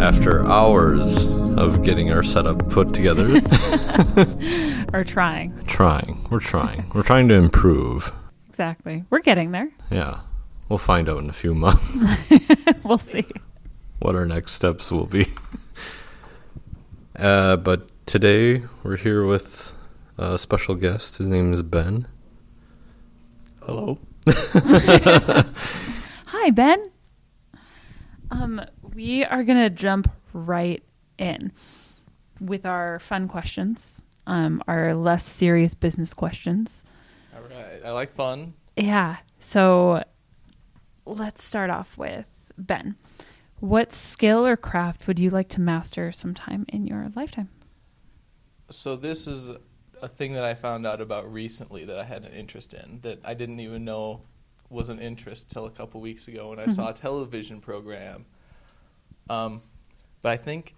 After hours of getting our setup put together. Or trying. We're trying to improve. Exactly. We're getting there. Yeah. We'll find out in a few months. We'll see what our next steps will be. But today we're here with a special guest. His name is Ben. Hello. Hi, Ben. We are going to jump right in with our fun questions, our less serious business questions. All right. I like fun. Yeah. So let's start off with Ben. What skill or craft would you like to master sometime in your lifetime? So this is a thing that I found out about recently that I had an interest in that I didn't even know was an interest till a couple weeks ago when I saw a television program. But I think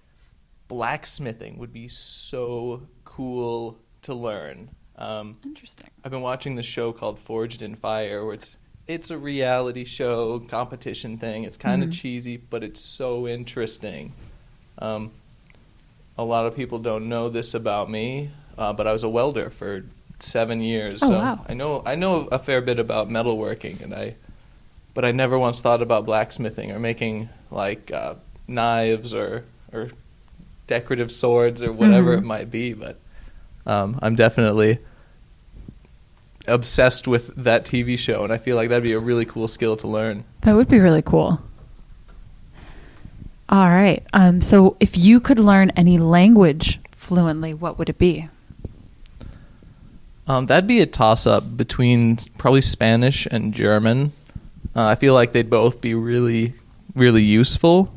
blacksmithing would be so cool to learn. Interesting. I've been watching the show called Forged in Fire, where it's a reality show, competition thing. It's kind of cheesy, but it's so interesting. A lot of people don't know this about me, but I was a welder for 7 years. Oh, so wow. I know a fair bit about metalworking, but I never once thought about blacksmithing or making like knives or decorative swords or whatever it might be. But I'm definitely obsessed with that TV show, and I feel like that'd be a really cool skill to learn. That would be really cool. All right. So if you could learn any language fluently, what would it be? That'd be a toss-up between probably Spanish and German. I feel like they'd both be really, really useful.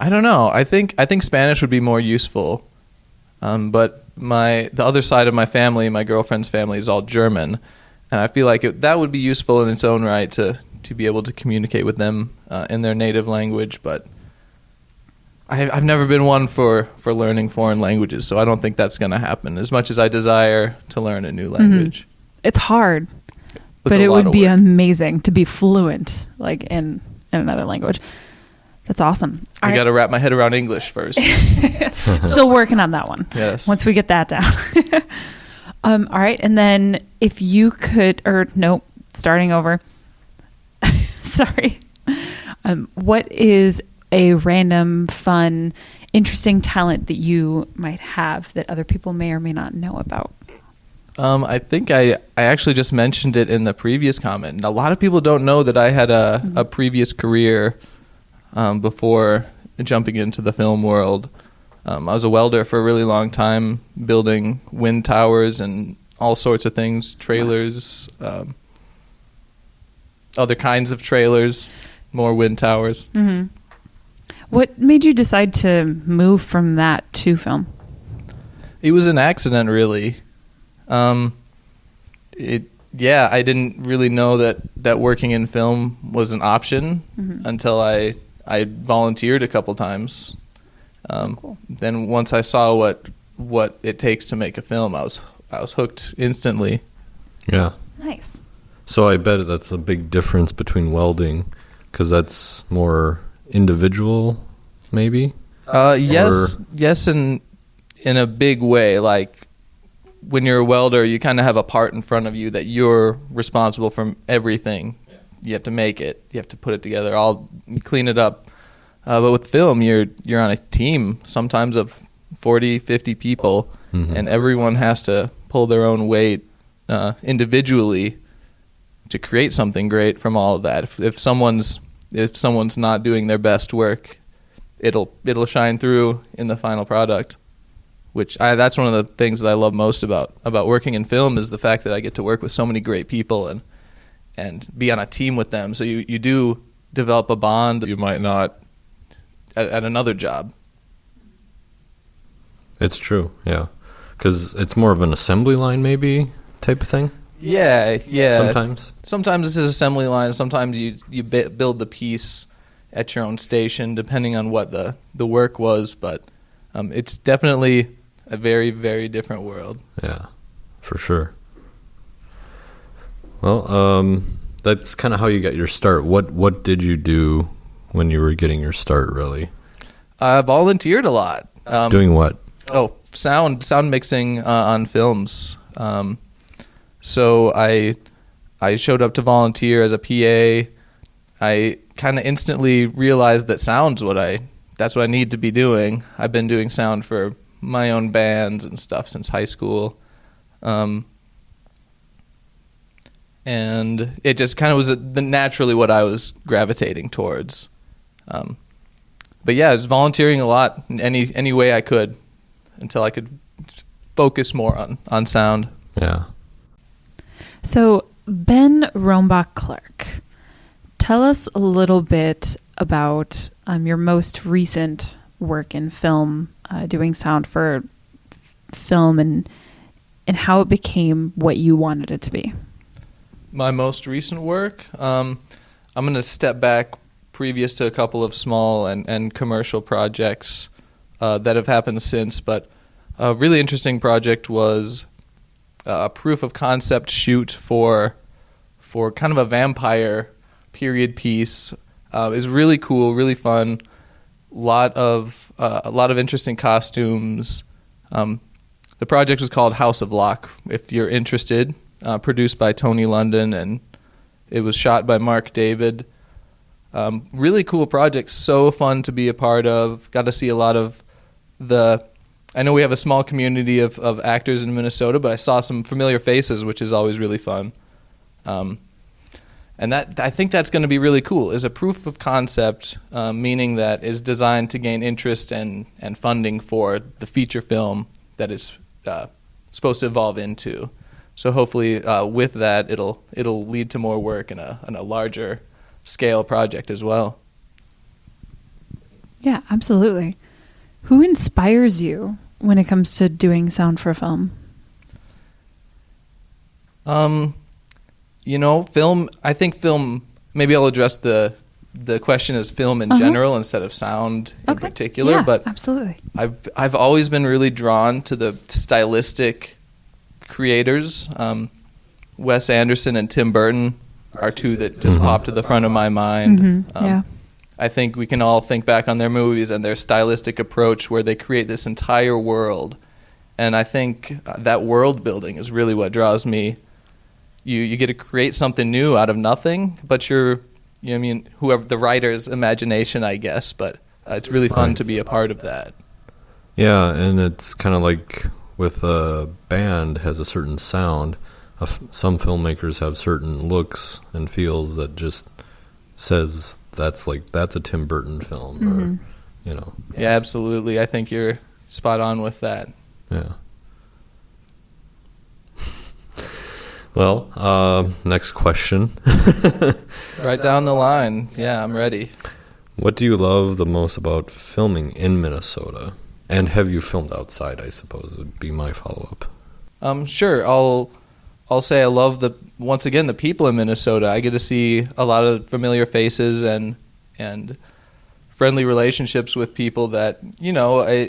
I don't know. I think Spanish would be more useful. But the other side of my family, my girlfriend's family, is all German, and I feel like that would be useful in its own right to be able to communicate with them in their native language. But I've never been one for learning foreign languages, so I don't think that's going to happen. As much as I desire to learn a new language, it's hard, but it would be amazing to be fluent, like in another language. That's awesome. I got to wrap my head around English first. Still working on that one. Yes. Once we get that down. All right. And then if you could, starting over. Sorry. What is a random, fun, interesting talent that you might have that other people may or may not know about? I think I actually just mentioned it in the previous comment. And a lot of people don't know that I had a previous career before jumping into the film world. I was a welder for a really long time, building wind towers and all sorts of things, trailers, other kinds of trailers, more wind towers. Mm-hmm. What made you decide to move from that to film? It was an accident, really. I didn't really know that working in film was an option until I volunteered a couple times. Cool. Then once I saw what it takes to make a film, I was hooked instantly. Yeah. Nice. So I bet that's a big difference between welding, because that's more individual, maybe. Yes, and in a big way. Like when you're a welder, you kind of have a part in front of you that you're responsible for everything. Yeah. You have to make it. You have to put it together. Clean it up. But with film, you're on a team sometimes of 40, 50 people, and everyone has to pull their own weight individually to create something great from all of that. If someone's not doing their best work, it'll shine through in the final product. That's one of the things that I love most about working in film, is the fact that I get to work with so many great people and be on a team with them. So you do develop a bond that you might not at another job. It's true, yeah. Because it's more of an assembly line maybe type of thing? Yeah. Sometimes this is assembly line. Sometimes you build the piece at your own station, depending on what the work was. But it's definitely a very, very different world. Yeah, for sure. Well, that's kind of how you got your start. What did you do when you were getting your start, really? I volunteered a lot. Doing what? Oh, sound mixing on films. So I showed up to volunteer as a PA. I kind of instantly realized that that's what I need to be doing. I've been doing sound for my own bands and stuff since high school. And it just kind of was naturally what I was gravitating towards. But yeah, I was volunteering a lot in any way I could until I could focus more on sound. Yeah. So Ben Roembach-Clark, tell us a little bit about your most recent work in film, doing sound for film, and how it became what you wanted it to be. My most recent work, I'm going to step back previous to a couple of small and commercial projects that have happened since, but a really interesting project was a proof of concept shoot for kind of a vampire period piece. It was really cool, really fun. A lot of interesting costumes. The project was called House of Locke, if you're interested. Produced by Tony London, and it was shot by Mark David. Really cool project, so fun to be a part of. Got to see a lot of I know we have a small community of actors in Minnesota, but I saw some familiar faces, which is always really fun. And I think that's going to be really cool, is a proof of concept, meaning that is designed to gain interest and funding for the feature film that is supposed to evolve into. So hopefully with that, it'll lead to more work in a larger scale project as well. Yeah, absolutely. Who inspires you when it comes to doing sound for film? Film. I think film. Maybe I'll address the question as film in general instead of sound in particular. Yeah, but absolutely. I've always been really drawn to the stylistic creators. Wes Anderson and Tim Burton are two that just pop to the front of my mind. Yeah. I think we can all think back on their movies and their stylistic approach where they create this entire world. And I think that world building is really what draws me. You get to create something new out of nothing, but whoever the writer's imagination, I guess. But it's really fun to be a part of that. Yeah, and it's kind of like with a band has a certain sound. Some filmmakers have certain looks and feels that just says that's a Tim Burton film, or Yeah, absolutely. I think you're spot on with that. Yeah. Well, next question. Right down the line. Yeah, I'm ready. What do you love the most about filming in Minnesota? And have you filmed outside, I suppose, would be my follow-up. Sure. I'll say I love the people in Minnesota. I get to see a lot of familiar faces and friendly relationships with people that,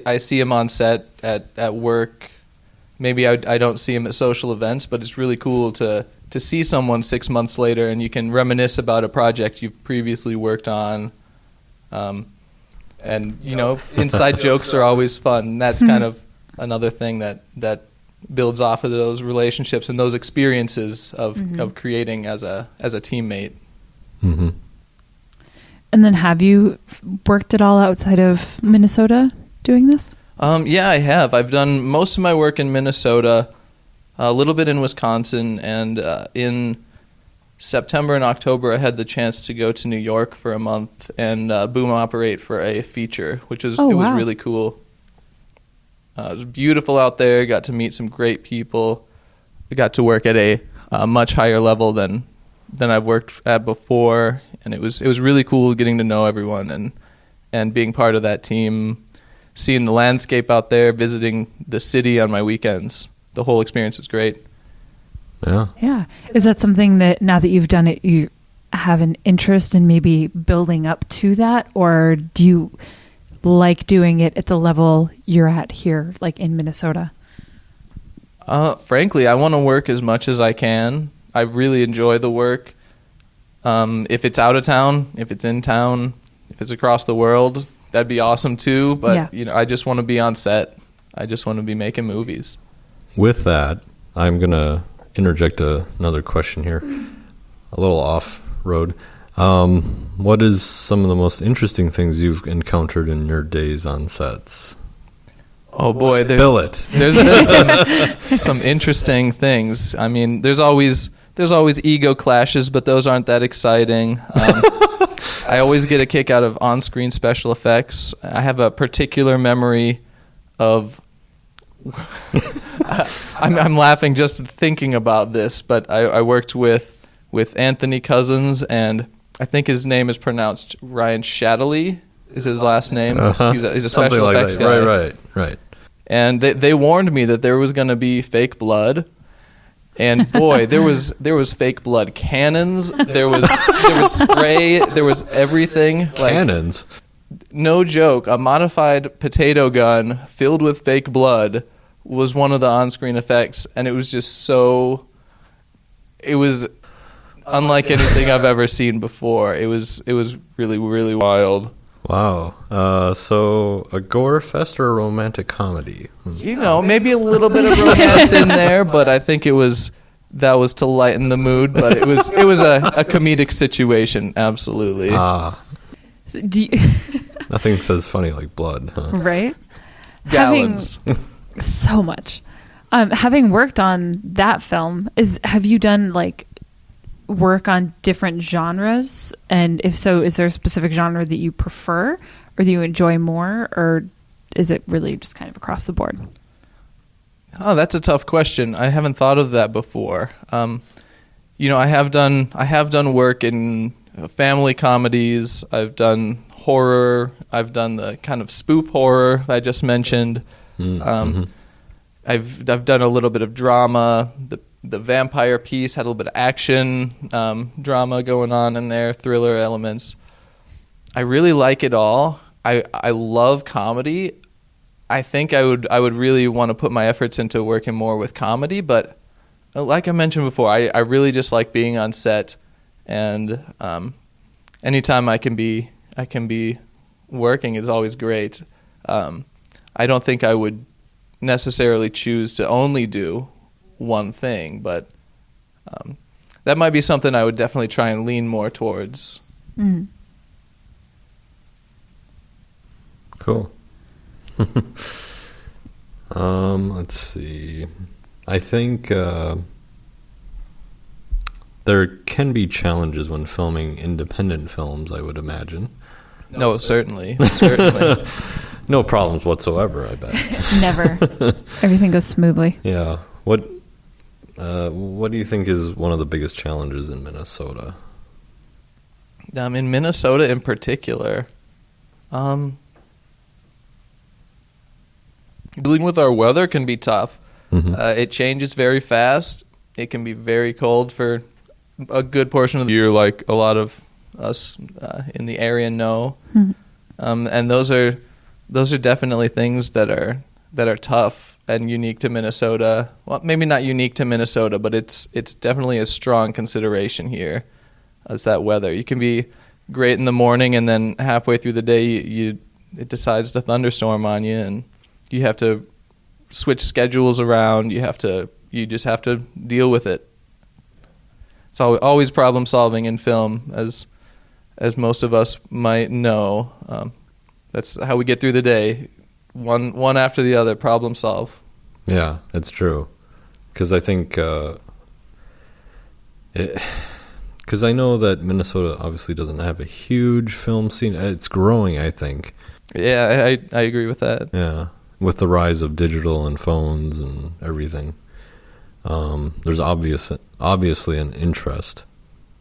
I see them on set at work. Maybe I don't see them at social events, but it's really cool to see someone 6 months later and you can reminisce about a project you've previously worked on. Inside jokes are always fun. That's kind of another thing that builds off of those relationships and those experiences of creating as a teammate. Mm-hmm. And then have you worked at all outside of Minnesota doing this? Yeah, I have. I've done most of my work in Minnesota, a little bit in Wisconsin, and in September and October I had the chance to go to New York for a month and boom operate for a feature, which was was really cool. It was beautiful out there. Got to meet some great people. I got to work at a much higher level than I've worked at before, and it was really cool getting to know everyone and being part of that team, seeing the landscape out there, visiting the city on my weekends. The whole experience is great. Yeah. Yeah. Is that something that now that you've done it, you have an interest in maybe building up to that, or do you like doing it at the level you're at here, like in Minnesota? Frankly, I want to work as much as I can. I really enjoy the work. If it's out of town, if it's in town, if it's across the world, that'd be awesome too. But I just want to be on set. I just want to be making movies. With that, I'm gonna interject another question here, a little off road. What is some of the most interesting things you've encountered in your days on sets? Oh boy, there's some interesting things. I mean, there's always ego clashes, but those aren't that exciting. I always get a kick out of on-screen special effects. I have a particular memory of. I'm laughing just thinking about this, but I worked with Anthony Cousins, and I think his name is pronounced Ryan Shadley is his last name. Uh-huh. He's a special effects guy. Right. And they warned me that there was going to be fake blood. And boy, there was fake blood cannons. There was spray. There was everything. Cannons? No joke. A modified potato gun filled with fake blood was one of the on-screen effects, and it was just so. It was unlike anything I've ever seen before. It was really, really wild. Wow. So a gore fest or a romantic comedy? Maybe a little bit of romance in there, but I think that was to lighten the mood. But it was a comedic situation, absolutely. So Nothing says funny like blood, huh? Right? Gallons. So much. Having worked on that film, have you done work on different genres? And if so, is there a specific genre that you prefer or that you enjoy more, or is it really just kind of across the board? Oh, that's a tough question. I haven't thought of that before. I have done work in family comedies. I've done horror. I've done the kind of spoof horror that I just mentioned. Mm-hmm. I've done a little bit of drama. The vampire piece had a little bit of action, drama going on in there, thriller elements. I really like it all. I love comedy. I think I would really want to put my efforts into working more with comedy, but like I mentioned before, I really just like being on set, and anytime I can be working is always great. I don't think I would necessarily choose to only do one thing, but that might be something I would definitely try and lean more towards. Mm. Cool. Let's see. I think there can be challenges when filming independent films, I would imagine. No, certainly. No problems whatsoever, I bet. Never. Everything goes smoothly. Yeah. What do you think is one of the biggest challenges in Minnesota? In Minnesota in particular, dealing with our weather can be tough. Mm-hmm. It changes very fast. It can be very cold for a good portion of the year, like a lot of us in the area know. Mm-hmm. And those are definitely things that are tough and unique to Minnesota. Well, maybe not unique to Minnesota, but it's definitely a strong consideration here as that weather. You can be great in the morning, and then halfway through the day it decides to thunderstorm on you, and you have to switch schedules around. You just have to deal with it. It's always problem solving in film, as most of us might know. That's how we get through the day. One after the other, problem solve. Yeah, it's true. Because I think, because I know that Minnesota obviously doesn't have a huge film scene. It's growing, I think. Yeah, I agree with that. Yeah, with the rise of digital and phones and everything, there's obviously an interest.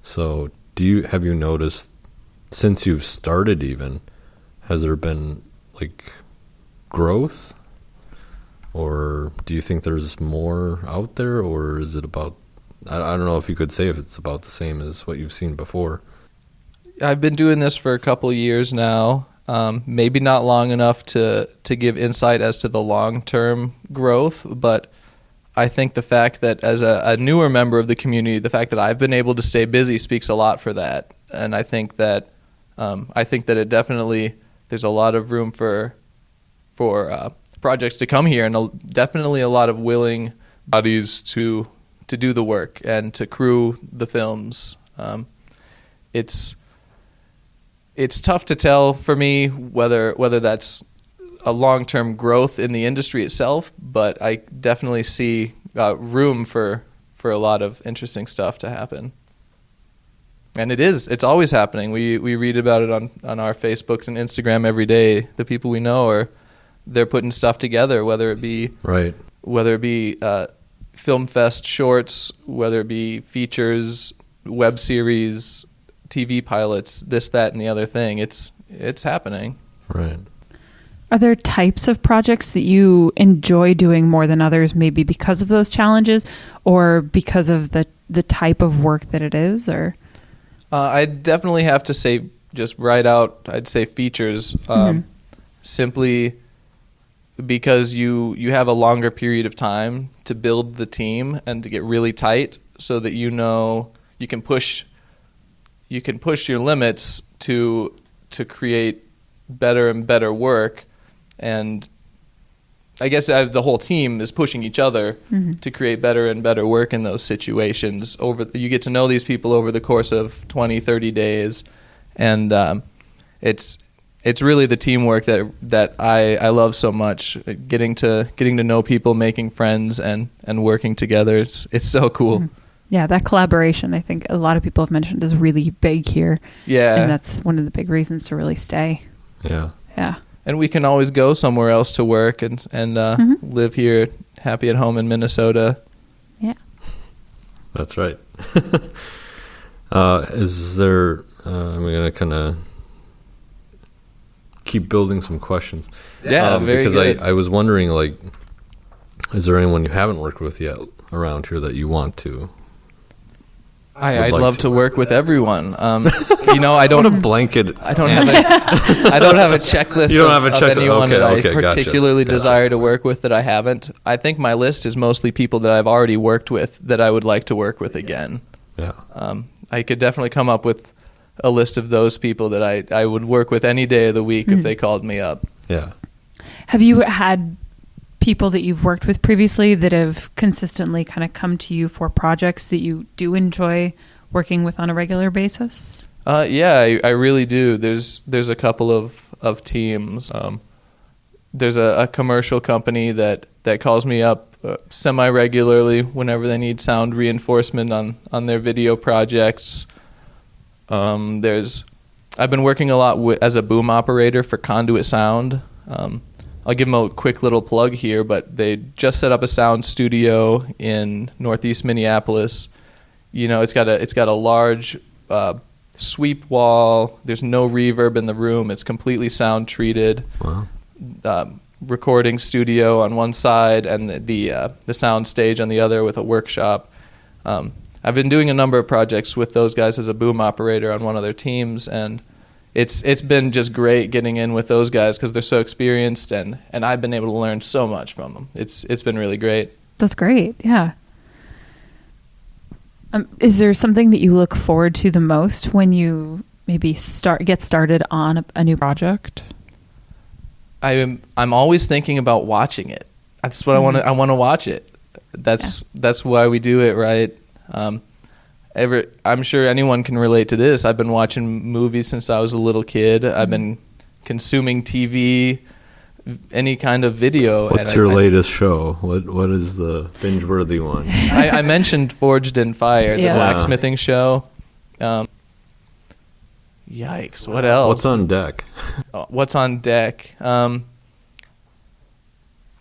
So, have you noticed since you've started even? Has there been growth, or do you think there's more out there, or is it about? I don't know if you could say if it's about the same as what you've seen before. I've been doing this for a couple of years now. Maybe not long enough to give insight as to the long-term growth, but I think the fact that as a newer member of the community, the fact that I've been able to stay busy speaks a lot for that. And I think that it definitely, there's a lot of room for projects to come here, and definitely a lot of willing bodies to do the work and to crew the films. It's tough to tell for me whether that's a long-term growth in the industry itself, but I definitely see room for a lot of interesting stuff to happen. And it's always happening. We read about it on our Facebook and Instagram every day. The people we know they're putting stuff together, whether it be film fest shorts, whether it be features, web series, TV pilots, this, that, and the other thing. It's happening. Right. Are there types of projects that you enjoy doing more than others, maybe because of those challenges or because of the type of work that it is? Or I definitely have to say, just right out, I'd say features, simply because you have a longer period of time to build the team and to get really tight, so that you can push your limits to create better and better work. And I guess the whole team is pushing each other to create better and better work in those situations. You get to know these people over the course of 20, 30 days, and it's really the teamwork that I love so much. Getting to know people, making friends, and working together. It's so cool. Yeah, that collaboration, I think a lot of people have mentioned, is really big here. Yeah, and that's one of the big reasons to really stay. Yeah. And we can always go somewhere else to work and live here, happy at home in Minnesota. Yeah, that's right. Is there? I'm gonna kind of keep building some questions. Yeah, very because good. I was wondering, like, is there anyone you haven't worked with yet around here that you want to? I'd love to work with everyone. I don't a blanket. I don't have a checklist of anyone that I particularly desire to work with that I haven't. I think my list is mostly people that I've already worked with that I would like to work with again. Yeah. I could definitely come up with a list of those people that I would work with any day of the week if they called me up. Yeah. Have you had people that you've worked with previously that have consistently kind of come to you for projects that you do enjoy working with on a regular basis? Yeah, I really do. There's a couple of teams. There's a commercial company that calls me up semi-regularly whenever they need sound reinforcement on their video projects. I've been working a lot as a boom operator for Conduit Sound. I'll give them a quick little plug here, but they just set up a sound studio in Northeast Minneapolis. It's got a large sweep wall. There's no reverb in the room. It's completely sound treated. Wow. Recording studio on one side and the sound stage on the other with a workshop. I've been doing a number of projects with those guys as a boom operator on one of their teams, and it's been just great getting in with those guys because they're so experienced, and I've been able to learn so much from them. It's been really great. That's great. Yeah. Is there something that you look forward to the most when you maybe get started on a new project? I'm always thinking about watching it. That's what I want to. I want to watch it. That's why we do it, right? I'm sure anyone can relate to this. I've been watching movies since I was a little kid. I've been consuming TV, any kind of video. What's your latest show? What is the binge-worthy one? I mentioned Forged in Fire, the blacksmithing show. Yikes! What else? What's on deck? What's on deck?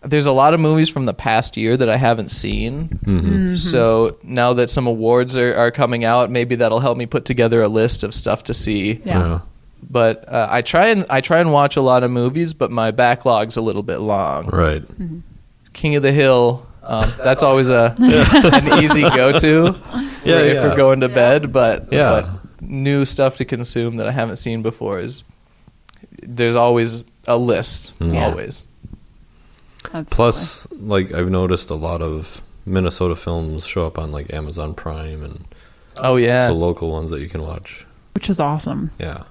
There's a lot of movies from the past year that I haven't seen. Mm-hmm. So now that some awards are coming out, maybe that'll help me put together a list of stuff to see. Yeah. But I try and watch a lot of movies, but my backlog's a little bit long. Right. Mm-hmm. King of the Hill. That's always an easy go-to if we're going to bed. But new stuff to consume that I haven't seen before there's always a list. Always. That's Plus, like, I've noticed a lot of Minnesota films show up on like Amazon Prime and Oh yeah, the local ones that you can watch. Which is awesome. Yeah.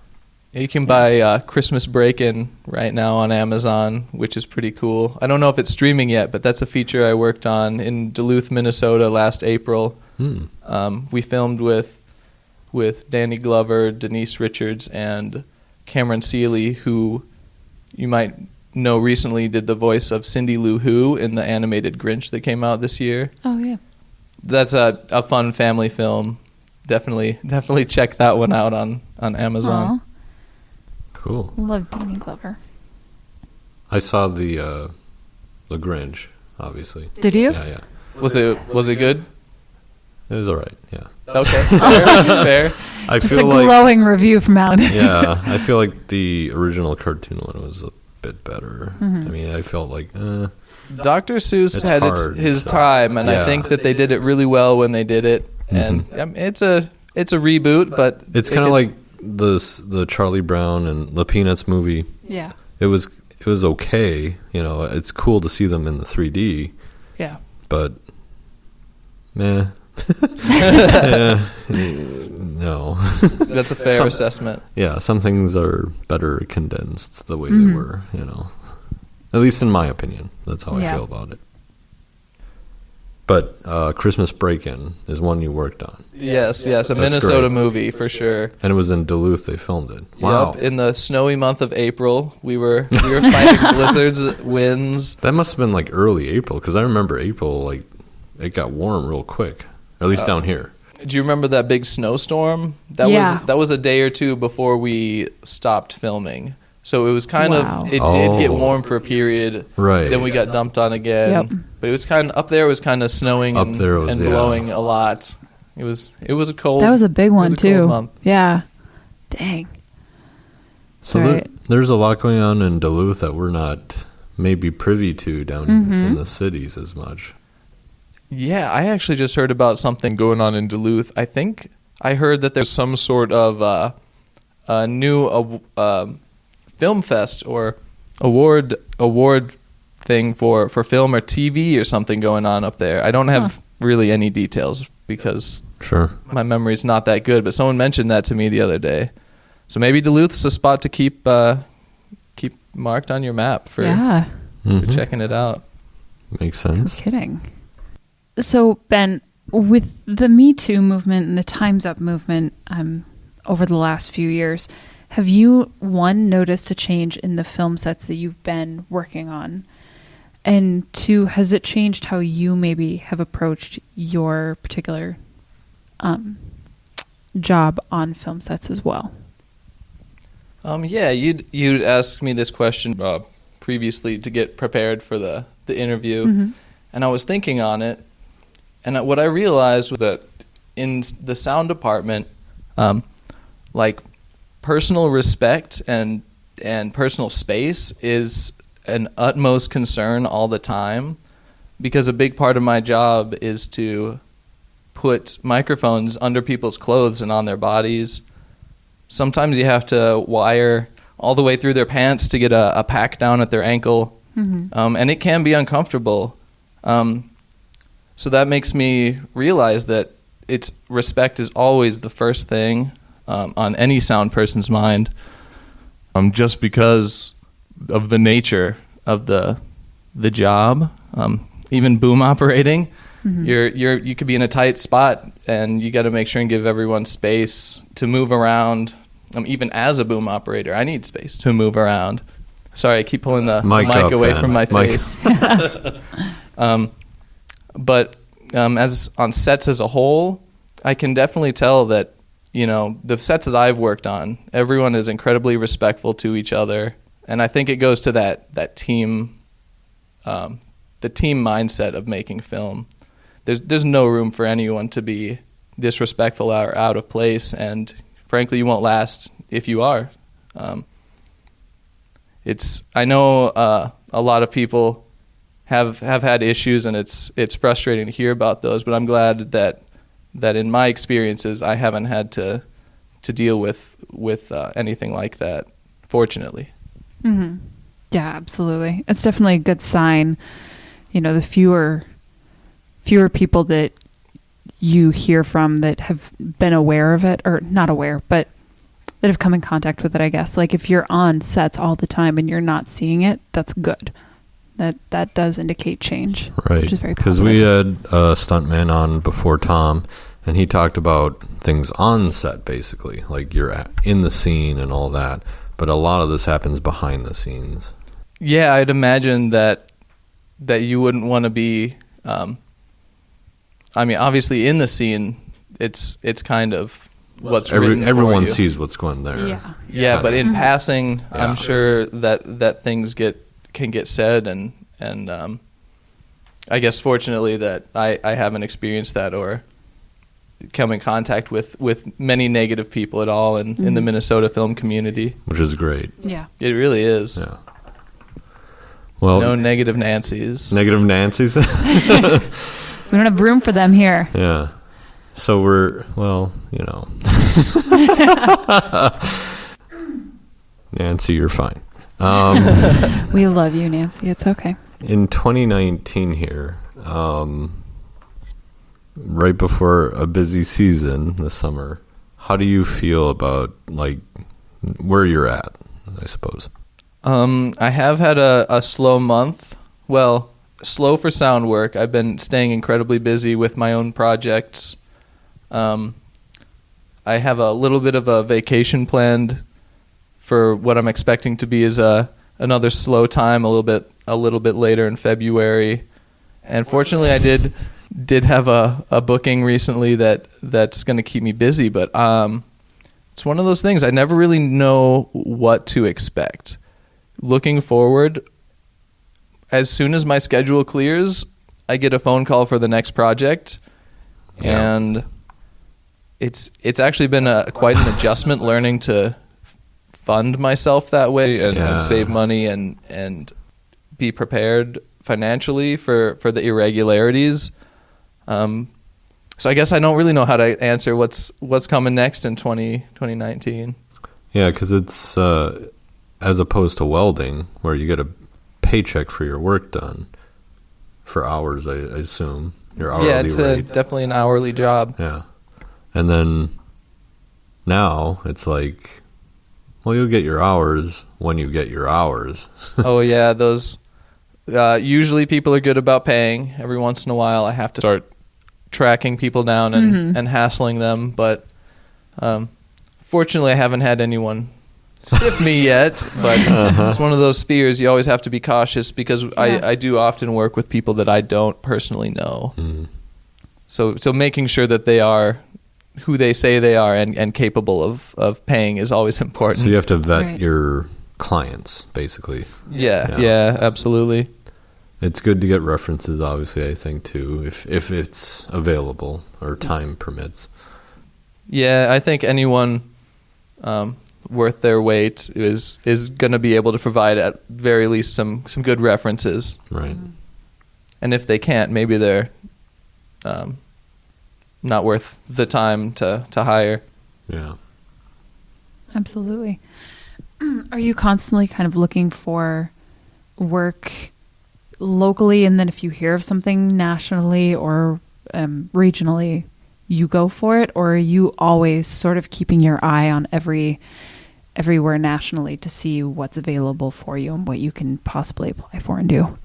you can buy Christmas Break-In right now on Amazon, which is pretty cool. I don't know if it's streaming yet, but that's a feature I worked on in Duluth, Minnesota last April. We filmed with Danny Glover, Denise Richards, and Cameron Seeley, who you might know recently did the voice of Cindy Lou Who in the animated Grinch that came out this year. Oh, yeah. That's a fun family film. Definitely check that one out on Amazon. Aw, Cool. love Danny Glover. I saw the Grinch, obviously. Did you? Yeah. Was it good? It was all right. Yeah. Okay, fair. I Just a feel like glowing review from Alan. yeah, I feel like the original cartoon one was a bit better. Mm-hmm. I mean, I felt like Dr. Seuss It's had hard, his so- time, and I yeah. think that they did it really well when they did it. And it's a reboot, but it's kind of like the Charlie Brown and the Peanuts movie. Yeah. It was okay. You know, it's cool to see them in the 3D, Yeah. but meh. Yeah, no. that's a fair assessment. Yeah, some things are better condensed the way Mm-hmm. they were, you know. At least in my opinion. That's how Yeah. I feel about it. But Christmas Break-In is one you worked on. Yes, a That's Minnesota great. movie for sure. And it was in Duluth they filmed it. Wow. Yep, in the snowy month of April, we were fighting blizzards, winds. That must have been like early April, because I remember April, like, it got warm real quick. At least down here. Do you remember that big snowstorm? That was a day or two before we stopped filming. So it was kind Wow. of it did get Oh. warm for a period. Right. Then we got dumped on again. Yep. But it was kind of up there. It was kind of snowing Up and, there it was, and yeah. blowing a lot. It was a cold. That was a big one, it was a cold too. month. Yeah. Dang. So Right. there's a lot going on in Duluth that we're not maybe privy to down in the cities as much. Yeah, I actually just heard about something going on in Duluth. I think I heard that there's some sort of a new film fest or award thing for film or TV or something going on up there. I don't have really any details because Sure. my memory's not that good, but someone mentioned that to me the other day. So maybe Duluth's a spot to keep marked on your map for Mhm. checking it out. Makes No sense. kidding. So, Ben, with the Me Too movement and the Time's Up movement over the last few years, have you, one, noticed a change in the film sets that you've been working on? And two, has it changed how you maybe have approached your particular job on film sets as well? Yeah, you'd asked me this question previously to get prepared for the interview, and I was thinking on it, and what I realized was that in the sound department, like personal respect and personal space is an utmost concern all the time, because a big part of my job is to put microphones under people's clothes and on their bodies. Sometimes you have to wire all the way through their pants to get a pack down at their ankle, and it can be uncomfortable. So that makes me realize that respect is always the first thing on any sound person's mind, just because of the nature of the job. Even boom operating, you could be in a tight spot, and you got to make sure and give everyone space to move around. Even as a boom operator, I need space to move around. Sorry, I keep pulling the Mic mic up, away Ben. from my Mic. face. But as on sets as a whole, I can definitely tell that, the sets that I've worked on, everyone is incredibly respectful to each other, and I think it goes to that team, the team mindset of making film. There's no room for anyone to be disrespectful or out of place, and frankly, you won't last if you are. I know a lot of people have had issues, and it's frustrating to hear about those. But I'm glad that in my experiences, I haven't had to deal with anything like that. Fortunately. Mm-hmm. Yeah, absolutely. It's definitely a good sign. The fewer fewer people that you hear from that have been aware of it, or not aware, but that have come in contact with it, I guess. Like if you're on sets all the time and you're not seeing it, that's good. That does indicate change, right? Which is very because we had a stuntman on before Tom, and he talked about things on set, basically, like you're in the scene and all that. But a lot of this happens behind the scenes. Yeah, I'd imagine that you wouldn't want to be. I mean, obviously, in the scene, it's kind of what's written. Everyone for you. sees what's going there. Yeah, but in passing, Yeah. I'm sure that things can get said, and I guess fortunately that I haven't experienced that or come in contact with many negative people at all in the Minnesota film community, Which is great. Yeah. It really is. Yeah. Well, No negative Nancys. negative Nancy's. We don't have room for them here. Yeah. So Nancy, you're fine. We love you, Nancy. It's okay. In 2019 here, right before a busy season this summer, how do you feel about like where you're at, I suppose? I have had a slow month. Well, slow for sound work. I've been staying incredibly busy with my own projects. I have a little bit of a vacation planned for what I'm expecting to be is another slow time a little bit later in February. And fortunately, I did have a booking recently that's going to keep me busy, but it's one of those things I never really know what to expect. Looking forward, as soon as my schedule clears, I get a phone call for the next project, and it's actually been quite an adjustment learning to fund myself that way and save money and be prepared financially for the irregularities. So I guess I don't really know how to answer what's coming next in 2019. Yeah, because it's as opposed to welding, where you get a paycheck for your work done for hours, I assume. Your hourly Yeah, it's rate. definitely an hourly job. Yeah. And then now it's like, well, you'll get your hours when you get your hours. Oh, yeah, those... usually people are good about paying. Every once in a while I have to start tracking people down and hassling them. But fortunately I haven't had anyone stiff me yet. But it's one of those fears. You always have to be cautious because I do often work with people that I don't personally know. Mm. So making sure that they are who they say they are and capable of paying is always important. So you have to vet your clients, basically. Yeah, absolutely. It's good to get references, obviously, I think, too, if it's available or time permits. Yeah, I think anyone worth their weight is going to be able to provide at very least some good references. Right. And if they can't, maybe they're not worth the time to hire. Yeah. Absolutely. Are you constantly kind of looking for work locally, and then if you hear of something nationally or regionally, you go for it, or are you always sort of keeping your eye on everywhere nationally to see what's available for you and what you can possibly apply for and do?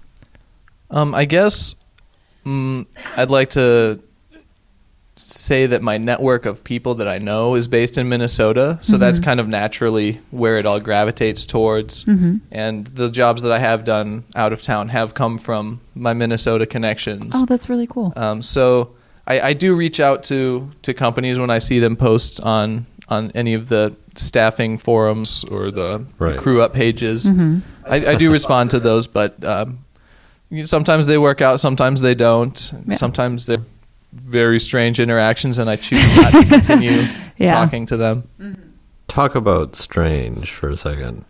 I guess I'd like to say that my network of people that I know is based in Minnesota, so that's kind of naturally where it all gravitates towards. And the jobs that I have done out of town have come from my Minnesota connections. Oh, that's really cool. So I do reach out to companies when I see them post on any of the staffing forums or the crew up pages. I do respond to those, but sometimes they work out, sometimes they don't. Yeah. Sometimes they're very strange interactions, and I choose not to continue talking to them. Talk about strange for a second.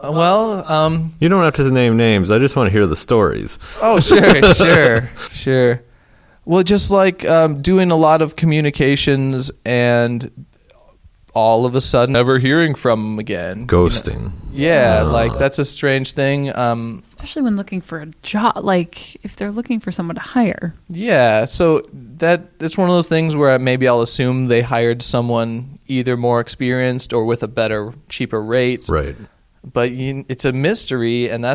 Well, You don't have to name names. I just want to hear the stories. oh, sure. Well, just like doing a lot of communications and all of a sudden never hearing from them again. Ghosting. Yeah, like that's a strange thing. Especially when looking for a job, like if they're looking for someone to hire. Yeah, so it's one of those things where maybe I'll assume they hired someone either more experienced or with a better, cheaper rate. Right. But it's a mystery, and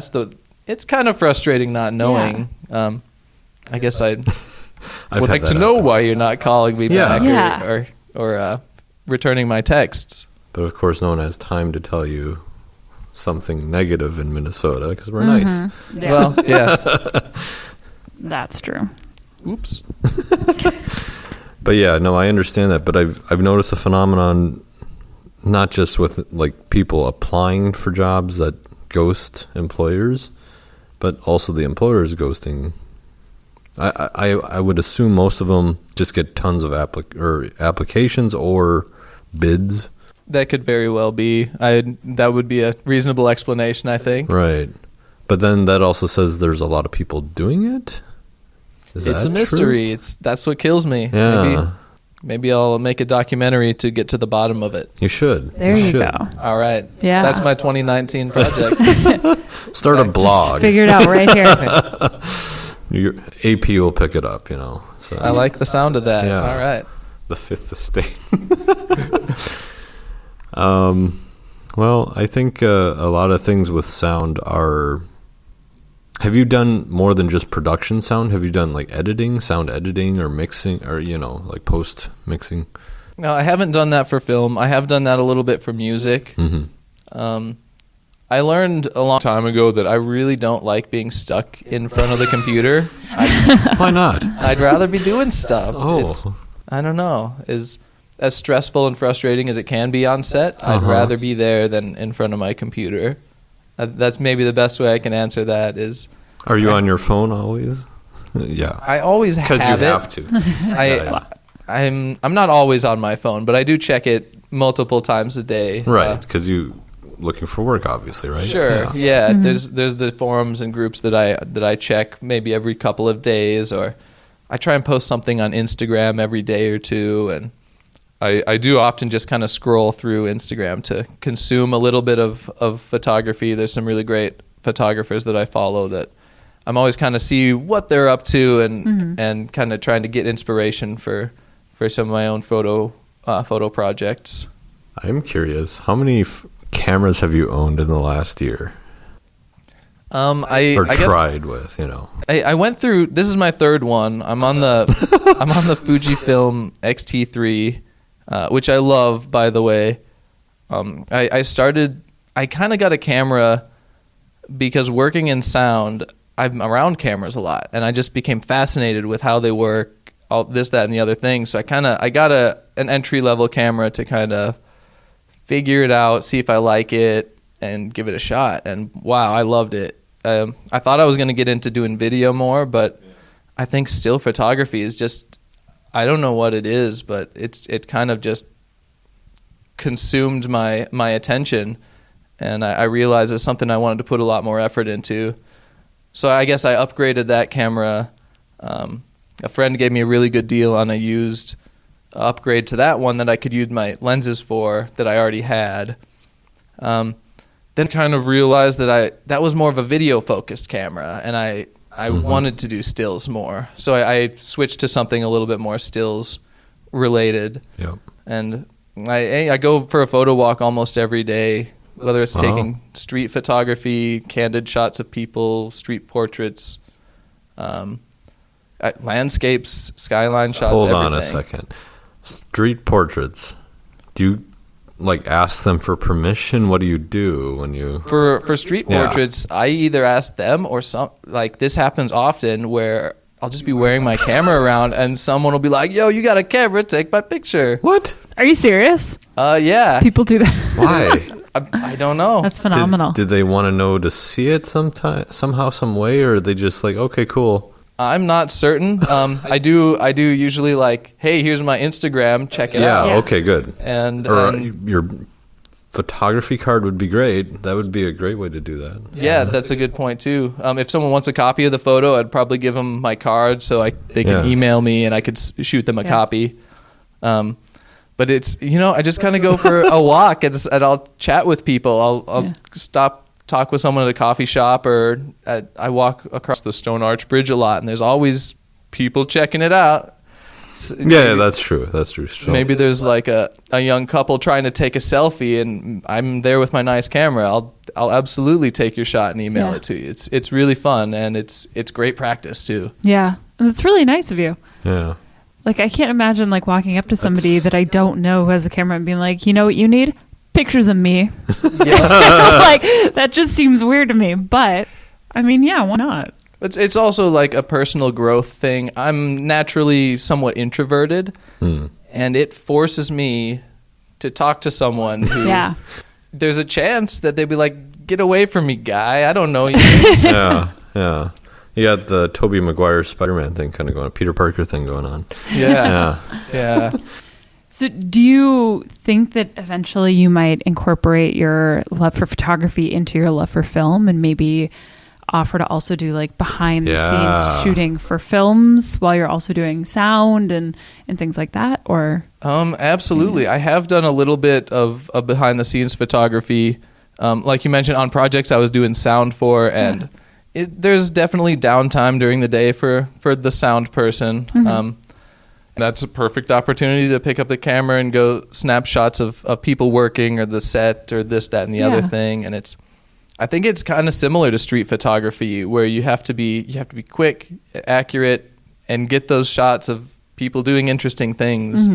it's kind of frustrating not knowing. Yeah. I guess I'd I've would had like that to know happen. why you're not calling me Yeah. back Yeah. or returning my texts. But of course, no one has time to tell you something negative in Minnesota because we're nice. Yeah. Well, yeah. That's true. Oops. But yeah, no, I understand that. But I've noticed a phenomenon, not just with like people applying for jobs that ghost employers, but also the employers ghosting. I would assume most of them just get tons of applications or bids. That could very well be. That would be a reasonable explanation, I think. Right. But then that also says there's a lot of people doing it. Is It's that a mystery. true? That's what kills me. Yeah. Maybe I'll make a documentary to get to the bottom of it. You should. There you should. go. All right. Yeah. That's my 2019 project. Start a blog. Figure it out right here. Your AP will pick it up, So. I like the sound of that. Yeah. All right. The fifth estate. Well, I think a lot of things with sound are... Have you done more than just production sound? Have you done like editing, sound editing, or mixing, or, like post mixing? No, I haven't done that for film. I have done that a little bit for music. Mm-hmm. I learned a long time ago that I really don't like being stuck in front of the computer. Why not? I'd rather be doing stuff. Oh. I don't know. As stressful and frustrating as it can be on set, I'd Uh-huh. rather be there than in front of my computer. That's maybe the best way I can answer that is... Are you on your phone always? Yeah. I always have Because you it. have to. Yeah. I'm not always on my phone, but I do check it multiple times a day. Right, because you looking for work, obviously, right? Sure. Yeah. There's the forums and groups that I check maybe every couple of days, or I try and post something on Instagram every day or two, and I do often just kind of scroll through Instagram to consume a little bit of photography. There's some really great photographers that I follow that I'm always kind of see what they're up to and kind of trying to get inspiration for some of my own photo projects. I'm curious, how many cameras have you owned in the last year? I guess tried with, I went through. This is my third one. I'm on the Fujifilm X-T3, which I love, by the way. I kind of got a camera because working in sound, I'm around cameras a lot, and I just became fascinated with how they work, all this, that, and the other thing. So I got an entry-level camera to kind of figure it out, see if I like it, and give it a shot. And wow, I loved it. I thought I was going to get into doing video more, but I think still photography is just, I don't know what it is, but it kind of just consumed my attention, and I realized it's something I wanted to put a lot more effort into. So I guess I upgraded that camera. A friend gave me a really good deal on a used upgrade to that one that I could use my lenses for that I already had. Then kind of realized that was more of a video focused camera, and I wanted to do stills more. So I switched to something a little bit more stills related. Yep. And I go for a photo walk almost every day, whether it's taking street photography, candid shots of people, street portraits, landscapes, skyline shots. Hold everything. on a second. Street portraits. Do you ask them for permission? What do you do when you... For street portraits, I either ask them or this happens often where I'll just be wearing my camera around and someone will be like, "Yo, you got a camera? Take my picture." What? Are you serious? Yeah. People do that. Why? I don't know. That's phenomenal. Did they want to know to see it somehow, some way, or are they just like, okay, cool? I'm not certain. I do usually like, "Hey, here's my Instagram. Check it out." Yeah, okay, good. And your photography card would be great. That would be a great way to do that. yeah, that's a good point too. If someone wants a copy of the photo, I'd probably give them my card so they can email me and I could shoot them a copy. But But it's, I just kind of go for a walk and I'll chat with people. I'll stop, talk with someone at a coffee shop, or I walk across the Stone Arch Bridge a lot, and there's always people checking it out. So that's true. That's true. So, maybe there's like a young couple trying to take a selfie, and I'm there with my nice camera. I'll absolutely take your shot and email it to you. It's really fun, and it's great practice too. Yeah, and it's really nice of you. Yeah. Like, I can't imagine like walking up to somebody that I don't know who has a camera and being like, you know what you need? Pictures of me. Like, that just seems weird to me. But I mean, yeah, why not? It's also like a personal growth thing. I'm naturally somewhat introverted, and it forces me to talk to someone who there's a chance that they'd be like, get away from me, guy. I don't know you. Yeah. You got the Tobey Maguire Spider-Man thing kind of going on, Peter Parker thing going on. Yeah. So do you think that eventually you might incorporate your love for photography into your love for film, and maybe offer to also do like behind the scenes shooting for films while you're also doing sound and things like that? Or absolutely. I have done a little bit of behind the scenes photography, like you mentioned, on projects I was doing sound for, and there's definitely downtime during the day for the sound person. That's a perfect opportunity to pick up the camera and go snapshots of people working, or the set, or this, that, and the other thing. And I think it's kind of similar to street photography, where you have to be quick, accurate, and get those shots of people doing interesting things.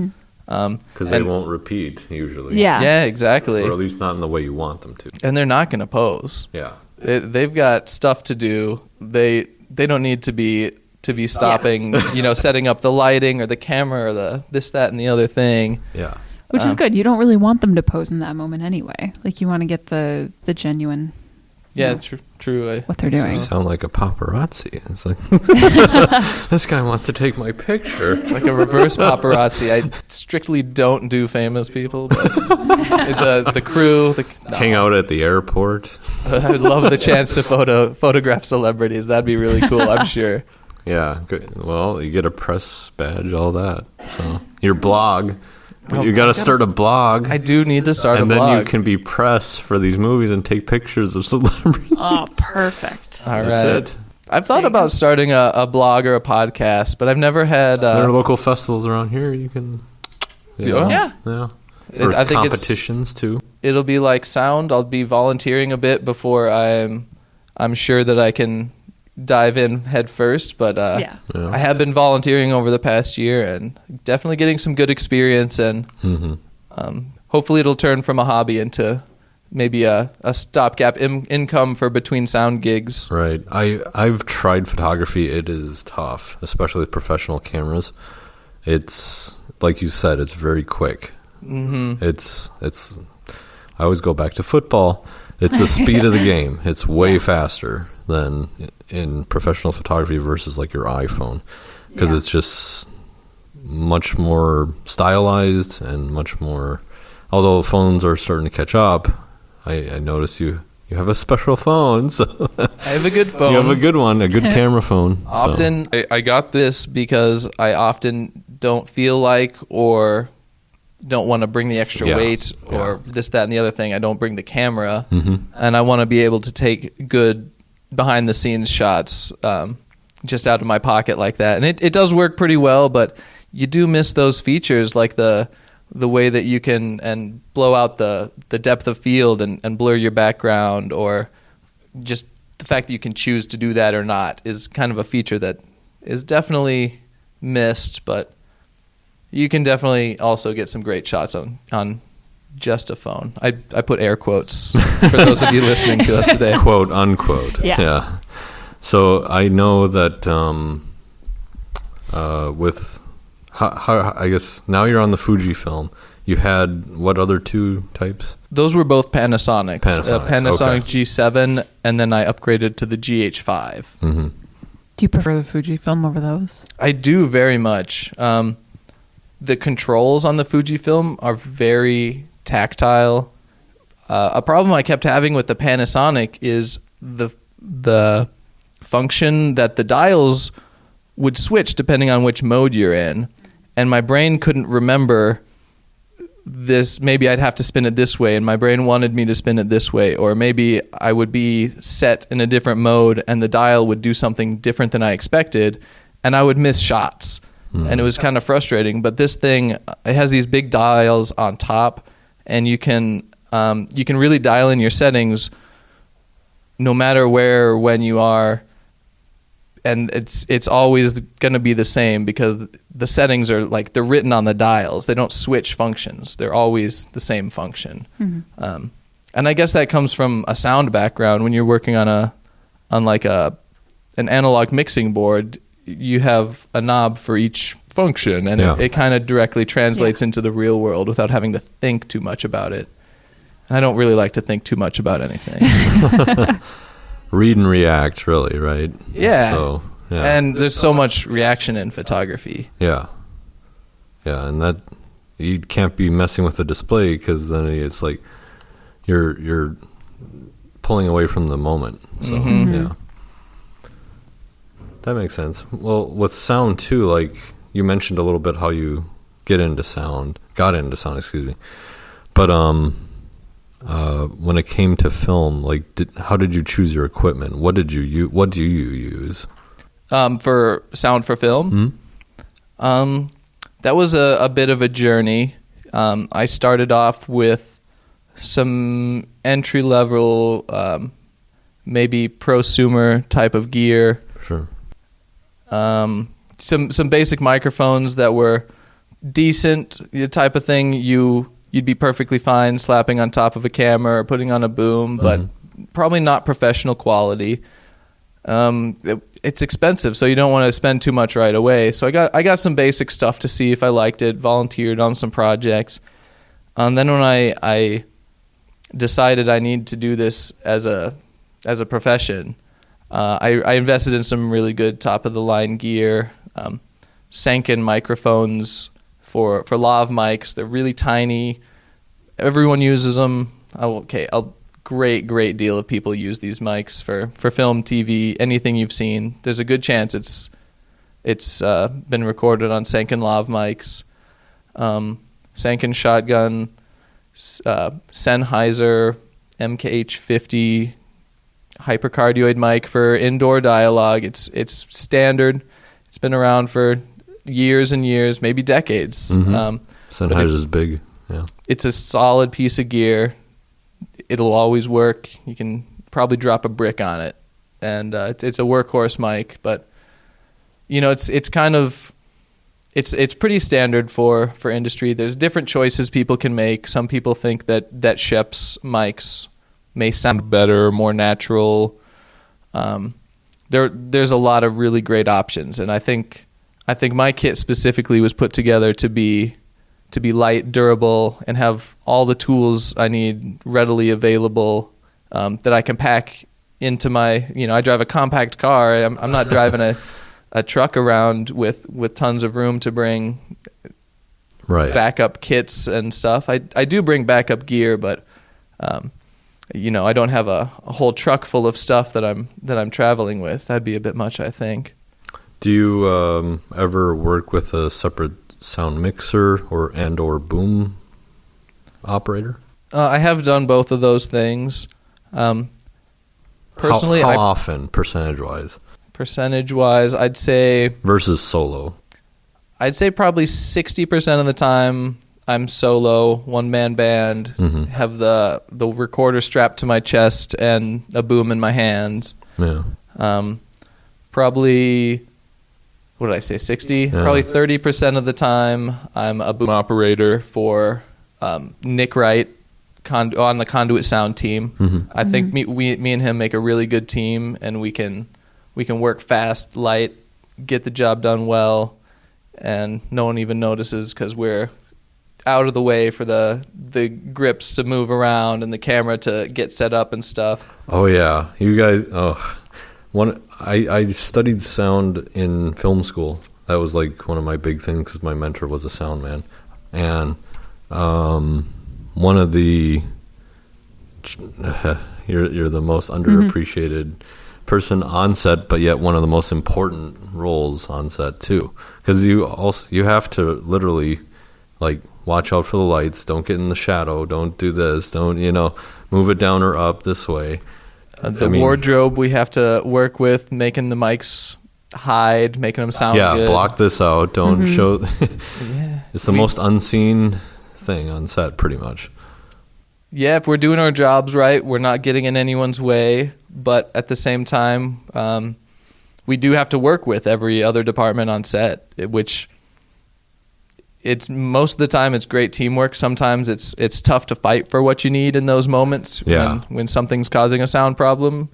Because they won't repeat usually. Yeah, exactly. Or at least not in the way you want them to. And they're not going to pose. Yeah. They've got stuff to do. They don't need to be stopping, setting up the lighting or the camera or the this, that, and the other thing. Yeah. Which is good. You don't really want them to pose in that moment anyway. Like, you want to get the genuine. Yeah, true. What they're doing. You sound like a paparazzi. It's like, this guy wants to take my picture. It's like a reverse paparazzi. I strictly don't do famous people, but the crew. Hang out at the airport. I would love the chance to photograph celebrities. That'd be really cool, I'm sure. Yeah. Good. Well, you get a press badge, all that. So your blog. You got to start a blog. I do need to start a blog. And then you can be press for these movies and take pictures of celebrities. Oh, perfect. All right. That's it. I've thought about starting a blog or a podcast, but I've never had... there are local festivals around here. You can... Yeah. Or I think competitions, too. It'll be like sound. I'll be volunteering a bit before I'm sure that I can dive in head first, but I have been volunteering over the past year and definitely getting some good experience, and hopefully it'll turn from a hobby into maybe a stopgap income for between sound gigs. Right. I've tried photography. It is tough, especially with professional cameras. It's like you said, it's very quick. It's I always go back to football. It's the speed of the game. It's way faster than in professional photography versus like your iPhone, because it's just much more stylized and much more, although phones are starting to catch up. I notice you have a special phone. So I have a good phone. You have a good one, a good camera phone. Often I got this because I often don't feel like or don't want to bring the extra weight or this, that, and the other thing. I don't bring the camera, and I want to be able to take good behind the scenes shots just out of my pocket like that. And it does work pretty well, but you do miss those features, like the way that you can and blow out the depth of field and blur your background, or just the fact that you can choose to do that or not is kind of a feature that is definitely missed, but you can definitely also get some great shots on just a phone. I put air quotes for those of you listening to us today. Quote, unquote. Yeah. So I know that with, how I guess now you're on the Fujifilm. You had what other two types? Those were both Panasonics. Panasonic okay. G7, and then I upgraded to the GH5. Do you prefer the Fujifilm over those? I do very much. The controls on the Fujifilm are very tactile. A problem I kept having with the Panasonic is the function that the dials would switch depending on which mode you're in, and my brain couldn't remember maybe I'd have to spin it this way and my brain wanted me to spin it this way, or maybe I would be set in a different mode and the dial would do something different than I expected and I would miss shots. And it was kind of frustrating. But this thing, it has these big dials on top, and you can really dial in your settings no matter where or when you are, and it's always going to be the same because the settings are like they're written on the dials. They don't switch functions. They're always the same function. And I guess that comes from a sound background. When you're working on an analog mixing board, you have a knob for each function, and it kind of directly translates into the real world without having to think too much about it. And I don't really like to think too much about anything. Read and react, really, right? Yeah. So, and there's so much reaction in photography. Yeah, and that you can't be messing with the display because then it's like you're pulling away from the moment. So yeah. That makes sense. Well, with sound too, like you mentioned a little bit how you got into sound, excuse me. But when it came to film, like, how did you choose your equipment? What do you use? For sound for film? That was a bit of a journey. I started off with some entry level, maybe prosumer type of gear. Sure. Some basic microphones that were decent, the type of thing you'd be perfectly fine slapping on top of a camera or putting on a boom, but probably not professional quality. It's expensive, so you don't want to spend too much right away. So I got some basic stuff to see if I liked it, volunteered on some projects. Then when I decided I need to do this as a profession, I invested in some really good top-of-the-line gear, Sanken microphones for lav mics. They're really tiny. Everyone uses them. A great deal of people use these mics for film, TV, anything you've seen. There's a good chance it's been recorded on Sanken lav mics, Sanken shotgun, Sennheiser MKH50 hypercardioid mic for indoor dialogue. It's standard. It's been around for years and years, maybe decades. Sennheiser's big. Yeah. It's a solid piece of gear. It'll always work. You can probably drop a brick on it, and it's a workhorse mic. But it's kind of it's pretty standard for industry. There's different choices people can make. Some people think that Shep's mics may sound better, more natural. There's a lot of really great options, and I think my kit specifically was put together to be light, durable, and have all the tools I need readily available, that I can pack into my. I drive a compact car. I'm not driving a truck around with tons of room to bring backup kits and stuff. I do bring backup gear, but I don't have a whole truck full of stuff that I'm traveling with. That'd be a bit much, I think. Do you ever work with a separate sound mixer or boom operator? I have done both of those things. Personally, how often, percentage-wise? Percentage-wise, I'd say versus solo. I'd say probably 60% of the time I'm solo, one-man band, have the recorder strapped to my chest and a boom in my hands. Yeah. Probably, what did I say, 60? Yeah. Probably 30% of the time I'm a boom operator for Nick Wright on the Conduit Sound team. I think me and him make a really good team, and we can work fast, light, get the job done well, and no one even notices because we're out of the way for the grips to move around and the camera to get set up and stuff. Oh yeah, you guys. I studied sound in film school. That was like one of my big things because my mentor was a sound man, and one of the you're the most underappreciated person on set, but yet one of the most important roles on set too, because you have to literally like watch out for the lights. Don't get in the shadow. Don't do this. Don't, move it down or up this way. The wardrobe we have to work with, making the mics hide, making them sound good. Yeah, block this out. Don't show. Yeah. It's the most unseen thing on set, pretty much. Yeah, if we're doing our jobs right, we're not getting in anyone's way. But at the same time, we do have to work with every other department on set, which it's most of the time it's great teamwork. Sometimes it's tough to fight for what you need in those moments when something's causing a sound problem,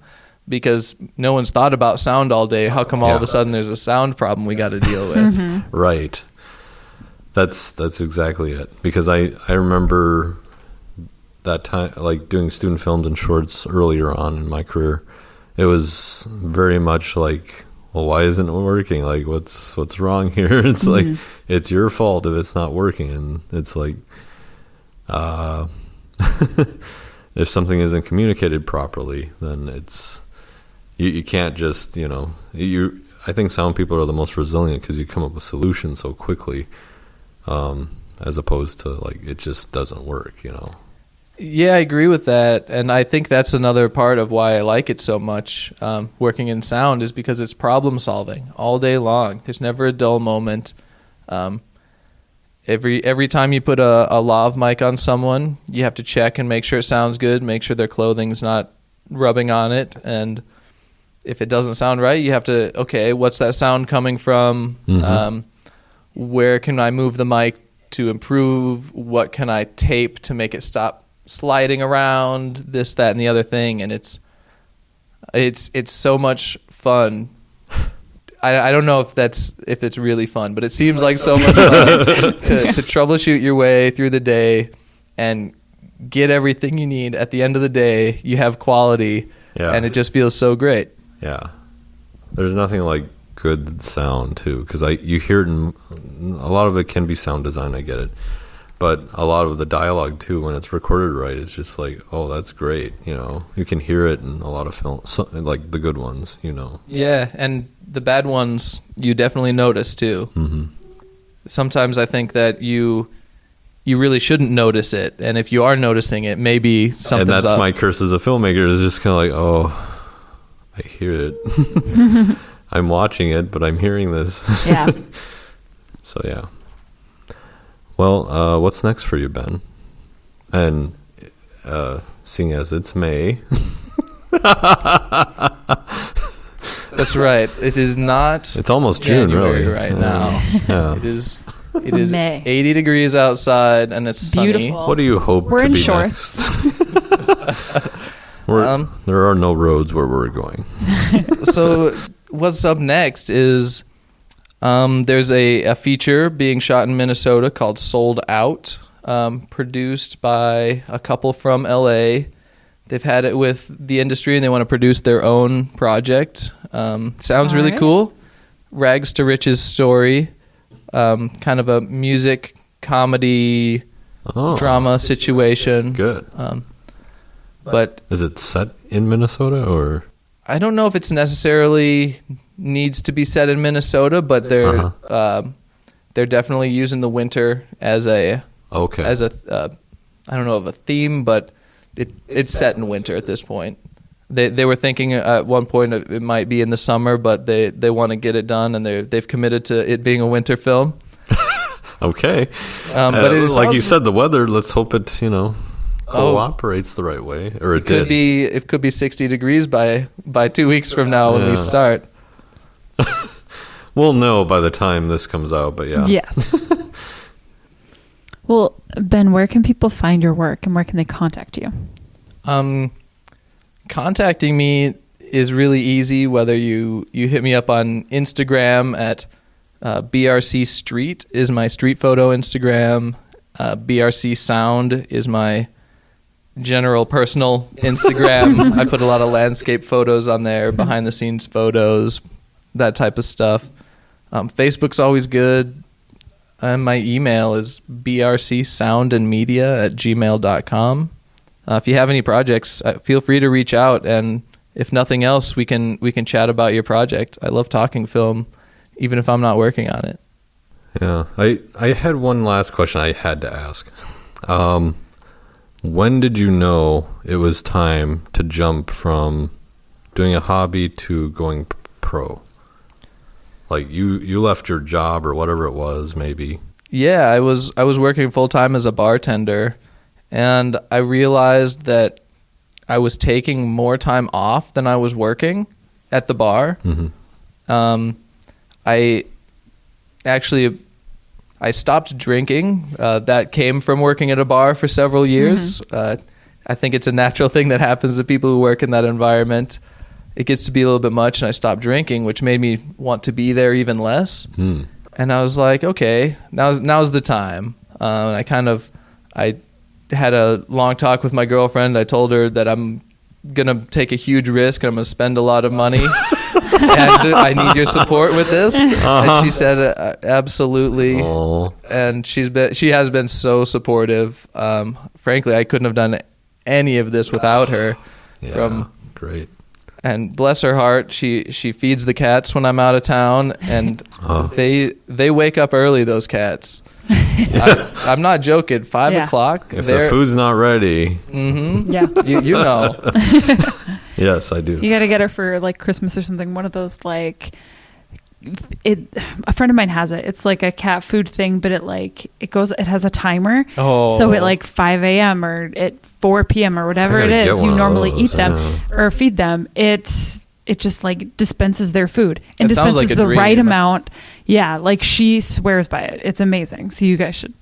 because no one's thought about sound all day. How come all of a sudden there's a sound problem we got to deal with? Right. That's exactly it. Because I remember that time, like doing student films and shorts earlier on in my career, it was very much like, well, why isn't it working? Like, what's wrong here? It's like, it's your fault if it's not working. And it's like, if something isn't communicated properly, then it's, you can't just, I think sound people are the most resilient because you come up with solutions so quickly, as opposed to like, it just doesn't work, Yeah, I agree with that. And I think that's another part of why I like it so much, working in sound, is because it's problem solving all day long. There's never a dull moment. Every time you put a lav mic on someone, you have to check and make sure it sounds good, make sure their clothing's not rubbing on it. And if it doesn't sound right, you have to, okay, what's that sound coming from? Where can I move the mic to improve? What can I tape to make it stop sliding around, this, that, and the other thing? And it's so much fun. I don't know if it's really fun, but it seems like so much fun to troubleshoot your way through the day and get everything you need. At the end of the day, you have quality, and it just feels so great. Yeah, there's nothing like good sound too, because you hear it in, a lot of it can be sound design, I get it, but a lot of the dialogue too, when it's recorded right, it's just like, oh, that's great. You can hear it in a lot of films, like the good ones. Yeah, and the bad ones you definitely notice too. Sometimes I think that you really shouldn't notice it, and if you are noticing it, maybe something's up. And that's my curse as a filmmaker, is just kind of like, oh, I hear it. I'm watching it, but I'm hearing this. Yeah. So yeah. Well, what's next for you, Ben? And seeing as it's May. That's right. It is not. It's almost June, January really. Right now. Yeah. It is May. 80 degrees outside, and it's Beautiful. sunny. What do you hope We're to in be shorts. next? There are no roads where we're going. So what's up next is there's a feature being shot in Minnesota called Sold Out, produced by a couple from LA. They've had it with the industry and they want to produce their own project. Sounds really cool. Rags to Riches story, kind of a music comedy drama situation. Good. But is it set in Minnesota, or? I don't know if it's necessarily needs to be set in Minnesota, but they're definitely using the winter as a I don't know of a theme, but it's set in winter at this point. They were thinking at one point it might be in the summer, but they want to get it done, and they've committed to it being a winter film. Okay. But like you said, the weather, let's hope it cooperates the right way, or it did. It could be 60 degrees by 2 weeks from now when we start. We'll know by the time this comes out, but yeah. Yes. Well, Ben, where can people find your work, and where can they contact you? Contacting me is really easy, whether you hit me up on Instagram at BRC Street is my street photo Instagram. BRC Sound is my general personal Instagram. I put a lot of landscape photos on there, behind the scenes photos, that type of stuff. Facebook's always good. And my email is brcsoundandmedia@gmail.com. If you have any projects, feel free to reach out, and if nothing else, we can chat about your project. I love talking film, even if I'm not working on it. Yeah. I had one last question I had to ask. When did you know it was time to jump from doing a hobby to going pro? Like you left your job or whatever it was, maybe. Yeah, I was working full time as a bartender, and I realized that I was taking more time off than I was working at the bar. Mm-hmm. I stopped drinking. That came from working at a bar for several years. Mm-hmm. I think it's a natural thing that happens to people who work in that environment. It gets to be a little bit much, and I stopped drinking, which made me want to be there even less. Mm. And I was like, okay, now's the time. And I had a long talk with my girlfriend. I told her that I'm gonna take a huge risk and I'm gonna spend a lot of money, and I need your support with this. And she said, absolutely. Oh. And she has been so supportive. Frankly, I couldn't have done any of this without her. Yeah, great. And bless her heart, she feeds the cats when I'm out of town, and they wake up early, those cats. I'm not joking. 5 o'clock. If the food's not ready. Mm-hmm. Yeah. You know. Yes, I do. You got to get her for like Christmas or something. One of those like a friend of mine has it. It's like a cat food thing, but it has a timer. Oh. So at like 5 a.m. or at 4 p.m. or whatever it is, you normally eat them or feed them. It just like dispenses their food and dispenses like the right amount. Yeah, like she swears by it. It's amazing. So you guys should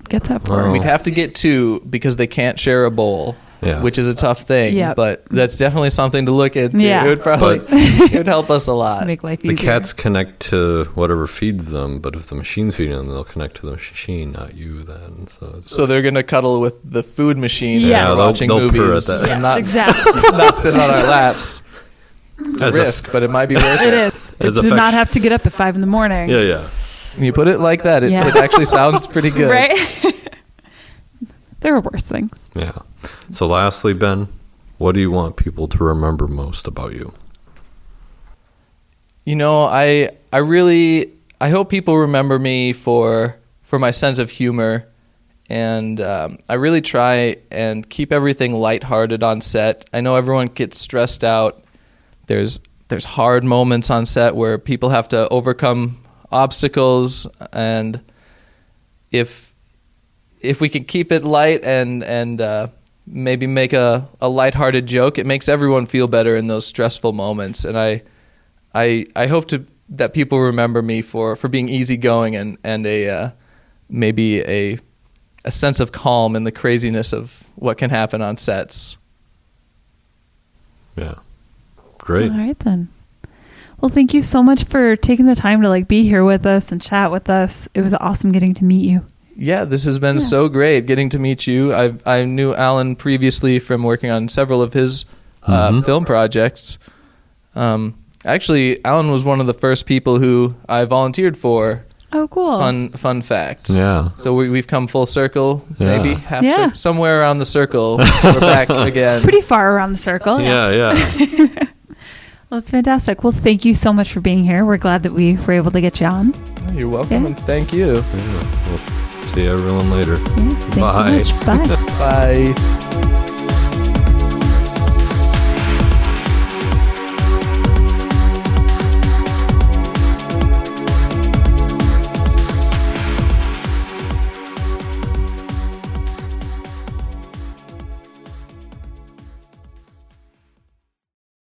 get that for her. We'd have to get 2 because they can't share a bowl. Yeah. Which is a tough thing, but that's definitely something to look into. Yeah. It would help us a lot. Make life easier. The cats connect to whatever feeds them, but if the machine's feeding them, they'll connect to the machine, not you then. So they're going to cuddle with the food machine Yeah. and watching they'll purr movies at that. and not, exactly. not sit on our laps. It's a risk, but it might be worth it. It is. It's to not have to get up at 5 a.m. Yeah. When you put it like that, it actually sounds pretty good. Right? There are worse things. Yeah. So lastly, Ben, what do you want people to remember most about you? You know, I hope people remember me for my sense of humor, and I really try and keep everything lighthearted on set. I know everyone gets stressed out. There's hard moments on set where people have to overcome obstacles, and if we can keep it light and maybe make a lighthearted joke, it makes everyone feel better in those stressful moments. And I hope that people remember me for being easygoing and maybe a sense of calm in the craziness of what can happen on sets. Yeah. Great. All right then. Well, thank you so much for taking the time to be here with us and chat with us. It was awesome getting to meet you. Yeah, this has been so great getting to meet you. I knew Alan previously from working on several of his film projects. Actually, Alan was one of the first people who I volunteered for. Oh, cool. Fun fact. Yeah. So we've come full circle, maybe Yeah. somewhere around the circle. We're back again. Pretty far around the circle. Yeah. Well, that's fantastic. Well, thank you so much for being here. We're glad that we were able to get you on. You're welcome, and thank you. We'll see everyone later. Yeah, thanks Bye. so much. Bye. Bye.